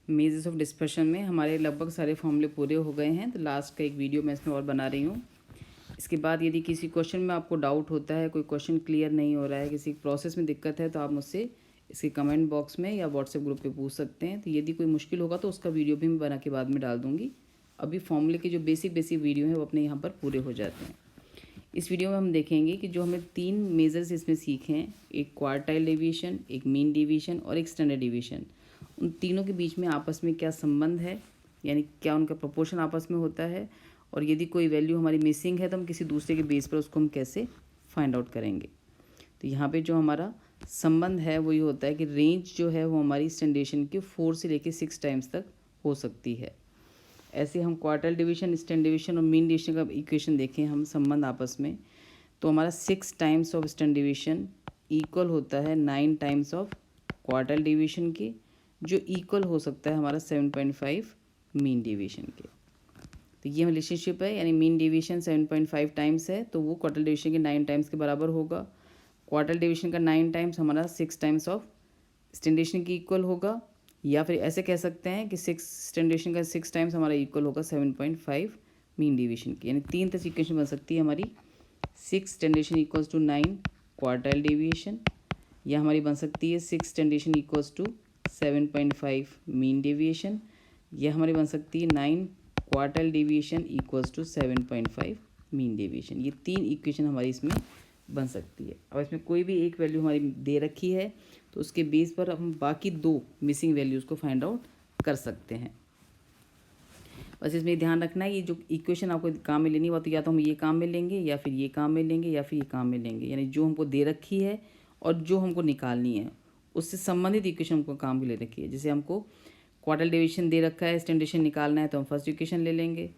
Measures of dispersion में हमारे लगभग सारे फॉर्मूले पूरे हो गए हैं। तो लास्ट का एक वीडियो मैं इसमें और बना रही हूँ। इसके बाद यदि किसी क्वेश्चन में आपको डाउट होता है, कोई क्वेश्चन क्लियर नहीं हो रहा है, किसी प्रोसेस में दिक्कत है, तो आप मुझसे इसके कमेंट बॉक्स में या व्हाट्सएप ग्रुप पे पूछ सकते हैं। तो यदि कोई मुश्किल होगा तो उसका वीडियो भी मैं बना के बाद में डाल दूँगी। अभी फॉर्मूले के जो बेसिक वीडियो हैं वो अपने यहाँ पर पूरे हो जाते हैं। इस वीडियो में हम देखेंगे कि जो हमें 3 मेजर्स इसमें सीखे हैं, एक क्वार्टाइल डेविएशन, एक मीन डेविएशन और एक स्टैंडर्ड डेविएशन, उन तीनों के बीच में आपस में क्या संबंध है, यानी क्या उनका प्रोपोर्शन आपस में होता है, और यदि कोई वैल्यू हमारी मिसिंग है तो हम किसी दूसरे के बेस पर उसको हम कैसे फाइंड आउट करेंगे। तो यहाँ पे जो हमारा संबंध है वो ये होता है कि रेंज जो है वो हमारी स्टैंडेशन के 4 से लेकर 6 टाइम्स तक हो सकती है। ऐसे हम क्वार्टाइल डिवीजन, स्टैंडर्ड डिवीजन और मीन डिवीजन का इक्वेशन देखें हम संबंध आपस में, तो हमारा 6 times of standard division equal होता है 9 टाइम्स ऑफ क्वार्टाइल डिवीजन के, जो इक्वल हो सकता है हमारा 7.5 मीन डिवीजन के। तो ये रिलेशनशिप है, यानी मीन डिवीजन 7.5 टाइम्स है तो वो क्वार्टाइल डिवीजन के 9 टाइम्स के बराबर होगा। क्वार्टाइल डिवीजन का 9 टाइम्स हमारा 6 टाइम्स ऑफ स्टैंडर्ड डिवीजन की इक्वल होगा, या फिर ऐसे कह सकते हैं कि 6 स्टैंडर्ड डिवीजन का 6 टाइम्स हमारा इक्वल होगा 7.5 मीन डिवीजन की। यानी 3 तरह से इक्वेशन बन सकती है हमारी। 6 standard division equals to 9 quartile deviation, या हमारी बन सकती है 6 standard division equals to 7.5 mean deviation, या हमारी बन सकती है 9 quartile deviation equals to 7.5 mean deviation. ये 3 इक्वेशन हमारी इसमें बन सकती है। अब इसमें कोई भी एक वैल्यू हमारी दे रखी है तो उसके बेस पर हम बाकी 2 मिसिंग वैल्यूज़ को फाइंड आउट कर सकते हैं। बस इसमें ध्यान रखना है, ये जो इक्वेशन आपको काम में लेनी हुआ तो या तो हम ये काम में लेंगे, या फिर ये काम में लेंगे, या फिर ये काम में लेंगे। यानी जो हमको दे रखी है और जो हमको निकालनी है उससे संबंधित इक्वेशन हमको काम में ले रखी है। जैसे हमको क्वार्टाइल डिवीजन दे रखा है, स्टैंडर्ड डिवीजन निकालना है तो हम फर्स्ट इक्वेशन ले लेंगे।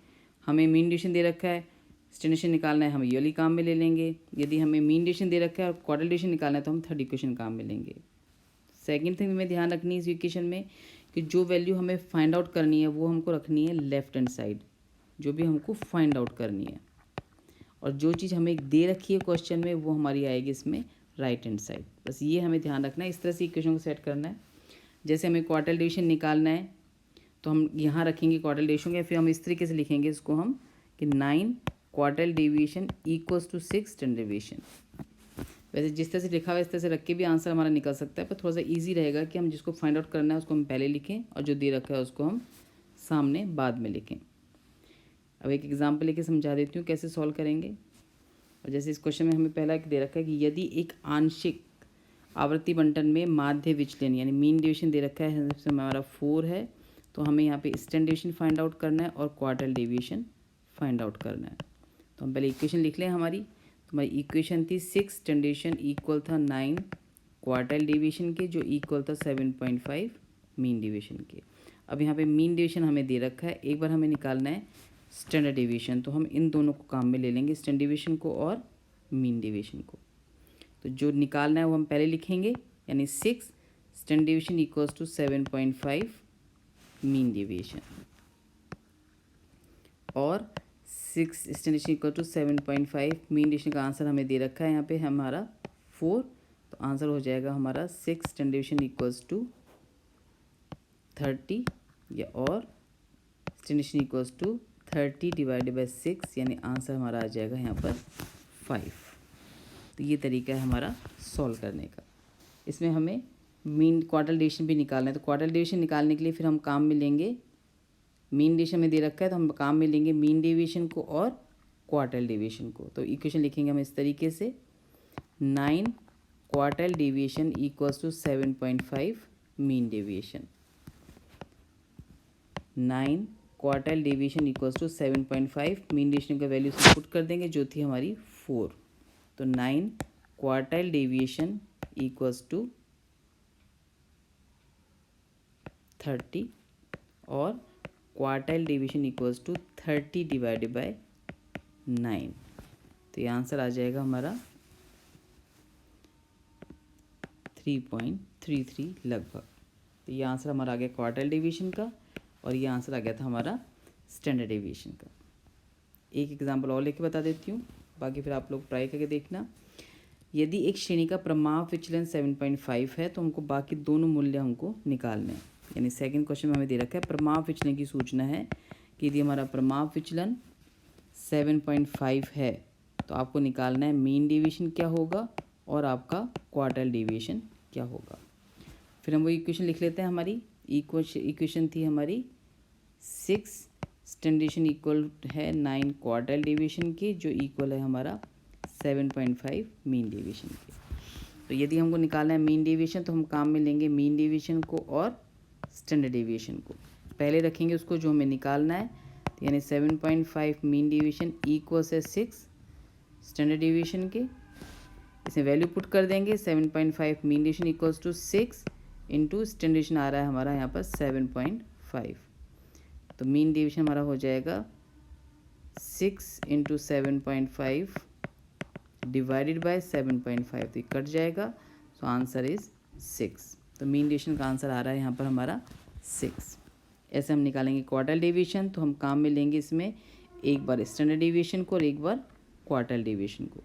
हमें मीन डिवीजन दे रखा है, स्टैंडर्ड डिवीजन निकालना है, हम ये वाली काम में ले लेंगे। यदि हमें मीन डिवीजन दे रखा है और क्वार्टाइल डिवीजन निकालना है तो हम थर्ड इक्वेशन काम में लेंगे। सेकेंड थिंग में ध्यान रखनी है इस इक्वेशन में कि जो वैल्यू हमें फाइंड आउट करनी है वो हमको रखनी है लेफ्ट हैंड साइड, जो भी हमको फाइंड आउट करनी है, और जो चीज़ हमें दे रखी है क्वेश्चन में वो हमारी आएगी इसमें राइट हैंड साइड। बस ये हमें ध्यान रखना है, इस तरह से इक्वेशन को सेट करना है। जैसे हमें क्वार्टाइल डिवीजन निकालना है तो हम यहाँ रखेंगे क्वार्टाइल डिवीजन, या फिर हम इस तरीके से लिखेंगे इसको हम कि 9 quartile division equals to 6 standard division. वैसे जिस तरह से लिखा हुआ है इस तरह से रख के भी आंसर हमारा निकल सकता है, पर थोड़ा सा इजी रहेगा कि हम जिसको फाइंड आउट करना है उसको हम पहले लिखें और जो दे रखा है उसको हम सामने बाद में लिखें। अब एक एग्जांपल लेके समझा देती हूँ कैसे सॉल्व करेंगे। और जैसे इस क्वेश्चन में हमें पहला दे रखा है कि यदि एक आंशिक आवर्ती बंटन में माध्य विचलन यानी मीन डेविएशन दे रखा है, हमारा 4 है, तो हमें यहाँ पे स्टैंडर्ड डेविएशन फाइंड आउट करना है और क्वार्टाइल डेविएशन फाइंड आउट करना है। तो हम पहले इक्वेशन लिख लें हमारी। तो हमारी इक्वेशन थी 6 स्टैंडर्ड डेविएशन इक्वल था 9 क्वार्टाइल डेविएशन के, जो इक्वल था 7.5 मीन डेविएशन के। अब यहाँ पे मीन डेविएशन हमें दे रखा है, एक बार हमें निकालना है स्टैंडर्ड डेविएशन, तो हम इन दोनों को काम में ले लेंगे, स्टैंडर्ड डेविएशन को और मीन डेविएशन को। तो जो निकालना है वो हम पहले लिखेंगे, यानी 6 standard deviation equals to 7.5 mean deviation, और 6 standard deviation equal to 7.5 mean deviation का आंसर हमें दे रखा है यहाँ पे हमारा 4, तो आंसर हो जाएगा हमारा 6 स्टैंडर्ड डेविएशन इक्वल्स टू 30, या और standard deviation equals to 30 divided by 6, यानी आंसर हमारा आ जाएगा यहाँ पर 5। तो ये तरीका है हमारा सॉल्व करने का। इसमें हमें मीन क्वार्टाइल डेविएशन भी निकालना है, तो क्वार्टाइल डेविएशन निकालने के लिए फिर हम काम में लेंगे, मीन डेविएशन में दे रखा है तो हम काम में लेंगे मीन डेविएशन को और क्वार्टाइल डेविएशन को। तो इक्वेशन लिखेंगे हम इस तरीके से 9 quartile deviation equals to 7.5 mean deviation. 9 quartile deviation equals to 7.5 mean deviation का वैल्यू से पुट कर देंगे जो थी हमारी 4। तो 9 क्वार्टाइल डेविएशन इक्वल्स टू 30, और quartile deviation equals to 30 divided by 9। तो ये आंसर आ जाएगा हमारा 3.33 लगभग। तो ये आंसर हमारा आ गया क्वार्टाइल डेविएशन का, और ये आंसर आ गया था हमारा स्टैंडर्ड डेविएशन का। एक एग्जांपल और लेके बता देती हूँ, बाकी फिर आप लोग ट्राई करके देखना। यदि एक श्रेणी का प्रमाप विचलन 7.5 है तो हमको बाकी दोनों मूल्य हमको निकालने हैं। यानी सेकंड क्वेश्चन में हमें दे रखा है प्रमाप विचलन की सूचना है कि यदि हमारा प्रमाप विचलन 7.5 है तो आपको निकालना है मीन डेविएशन क्या होगा और आपका क्वार्टाइल डेविएशन क्या होगा। फिर हम वो इक्वेशन लिख लेते हैं। हमारी इक्वेशन थी हमारी 6 स्टैंडर्ड डेविएशन इक्वल है 9 क्वार्टाइल डेविएशन के, जो इक्वल है हमारा 7.5 मीन डेविएशन के। तो यदि हमको निकालना है मीन डेविएशन तो हम काम में लेंगे मीन डेविएशन को और स्टैंडर्ड डेविएशन को। पहले रखेंगे उसको जो हमें निकालना है, तो यानी 7.5 मीन डेविएशन इक्वल्स है 6 स्टैंडर्ड डेविएशन के। इसमें वैल्यू पुट कर देंगे 7.5 mean deviation equals to 6 into standard deviation आ रहा है हमारा यहाँ पर 7.5। तो मीन डेविएशन हमारा हो जाएगा 6 इंटू 7.5 डिवाइडेड बाय 7.5, तो ये कट जाएगा। So answer is 6। तो मीन डेविएशन का आंसर आ रहा है यहाँ पर हमारा 6। ऐसे हम निकालेंगे क्वार्टाइल डेविएशन, तो हम काम में लेंगे इसमें एक बार स्टैंडर्ड डेविएशन को और एक बार क्वार्टाइल डेविएशन को।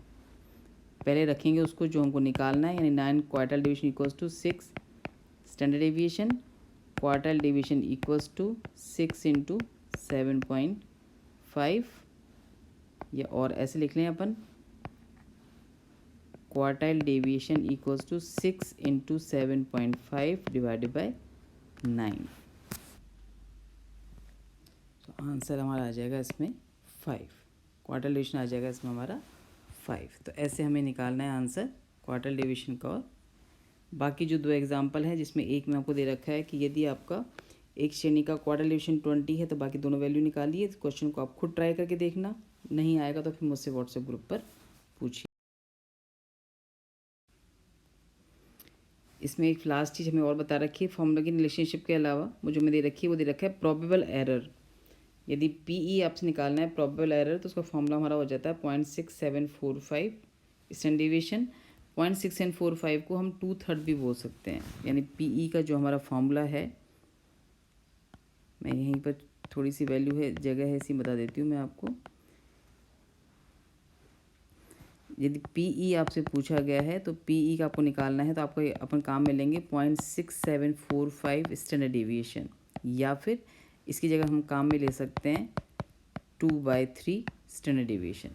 पहले रखेंगे उसको जो हमको निकालना है, यानी 9 quartile deviation equals to 6 standard deviation, quartile deviation equals to 6 into 7.5, या और ऐसे लिख लें अपन, quartile deviation equals to 6 into 7.5 divided by 9। तो आंसर हमारा आ जाएगा इसमें 5। क्वार्टाइल डेविएशन आ जाएगा इसमें हमारा 5। तो ऐसे हमें निकालना है आंसर क्वार्टाइल डेविएशन का। और बाकी जो दो एग्जाम्पल हैं, जिसमें एक में आपको दे रखा है कि यदि आपका एक श्रेणी का क्वार्टाइल डेविएशन 20 है तो बाकी दोनों वैल्यू निकालिए। इस क्वेश्चन को आप खुद ट्राई करके देखना, नहीं आएगा तो फिर मुझसे व्हाट्सएप ग्रुप पर पूछिए। इसमें एक लास्ट चीज़ हमें और बता रखी है फॉर्मूला की रिलेशनशिप के अलावा, मुझे में दे रखी है, वो दे रखा है प्रोबेबल एरर। यदि पीई आपसे निकालना है प्रोबेबल एरर, तो उसका फॉर्मूला हमारा हो जाता है 0.6745 स्टैंडर्ड डेविएशन। 0.6745 को हम 2/3 भी बोल सकते हैं। यानी पीई का जो हमारा फॉर्मूला है, मैं यहीं पर थोड़ी सी वैल्यू है जगह है इसी बता देती हूँ मैं आपको। यदि पीई आपसे पूछा गया है तो पीई का आपको निकालना है, तो आपको अपन काम में लेंगे 0.6745 स्टैंडर्ड डेविएशन, या फिर इसकी जगह हम काम में ले सकते हैं 2/3 स्टैंडर्ड डेविएशन।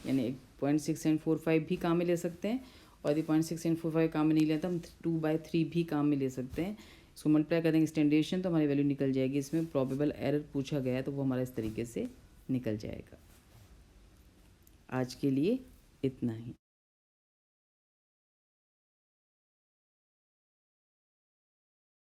यानी 0.6745 भी काम में ले सकते हैं, और यदि 0.6745 काम में नहीं लेता हम 2/3 भी काम में ले सकते हैं। इसको मल्टीप्लाई कर देंगे स्टैंडर्ड डेविएशन, तो हमारी वैल्यू निकल जाएगी। इसमें प्रोबेबल एरर पूछा गया है तो वो हमारा इस तरीके से निकल जाएगा। आज के लिए इतना ही।